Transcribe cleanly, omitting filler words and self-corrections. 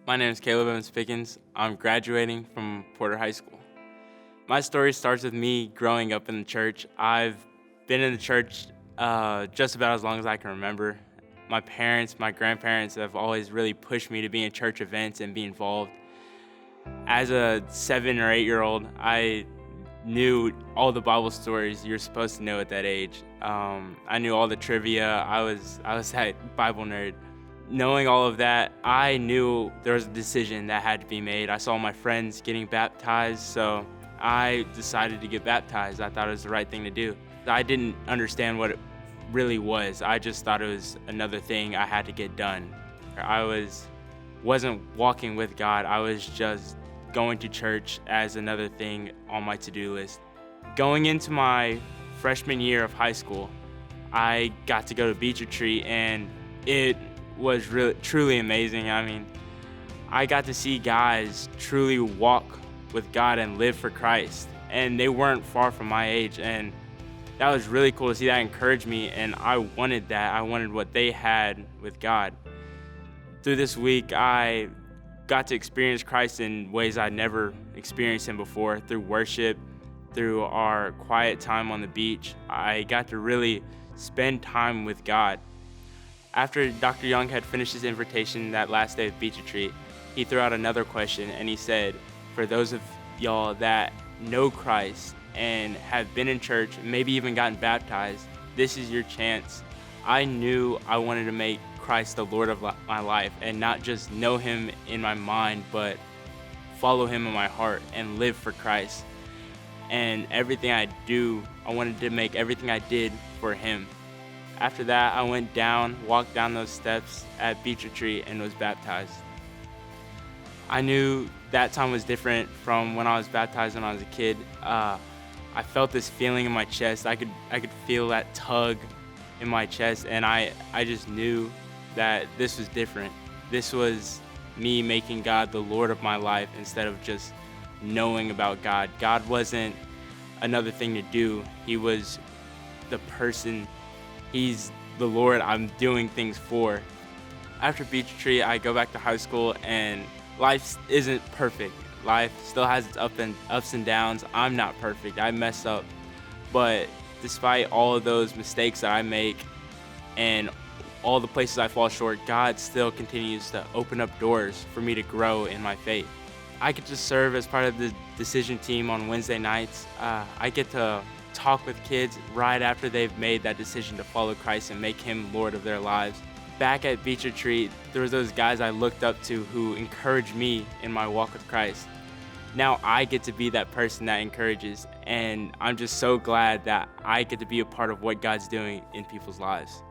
My name is Caleb Evans Pickens. I'm graduating from Porter High School. My story starts with me growing up in the church. I've been in the church just about as long as I can remember. My parents, my grandparents have always really pushed me to be in church events and be involved. As a 7 or 8-year-old, I knew all the Bible stories you're supposed to know at that age. I knew all the trivia. I was that Bible nerd. Knowing all of that, I knew there was a decision that had to be made. I saw my friends getting baptized, so I decided to get baptized. I thought it was the right thing to do. I didn't understand what it really was. I just thought it was another thing I had to get done. Wasn't walking with God. I was just going to church as another thing on my to-do list. Going into my freshman year of high school, I got to go to Beach Retreat, and it was really truly amazing. I mean, I got to see guys truly walk with God and live for Christ, and they weren't far from my age, and that was really cool to see. That encouraged me, and I wanted that. I wanted what they had with God. Through this week, I got to experience Christ in ways I'd never experienced him before. Through worship, through our quiet time on the beach, I got to really spend time with God. After Dr. Young had finished his invitation that last day of Beach Retreat, he threw out another question, and he said, for those of y'all that know Christ and have been in church, maybe even gotten baptized, this is your chance. I knew I wanted to make Christ the Lord of my life and not just know him in my mind, but follow him in my heart and live for Christ. And everything I do, I wanted to make everything I did for him. After that, I walked down those steps at Beach Retreat and was baptized. I knew that time was different from when I was baptized when I was a kid. I felt this feeling in my chest. I could feel that tug in my chest, and I just knew that this was different. This was me making God the Lord of my life instead of just knowing about God. God wasn't another thing to do. He was the person. He's the Lord I'm doing things for. After Beach Retreat, I go back to high school, and life isn't perfect. Life still has its ups and downs. I'm not perfect. I mess up. But despite all of those mistakes that I make and all the places I fall short, God still continues to open up doors for me to grow in my faith. I get to serve as part of the decision team on Wednesday nights. I get to talk with kids right after they've made that decision to follow Christ and make him Lord of their lives. Back at Beach Retreat, there was those guys I looked up to who encouraged me in my walk with Christ. Now I get to be that person that encourages, and I'm just so glad that I get to be a part of what God's doing in people's lives.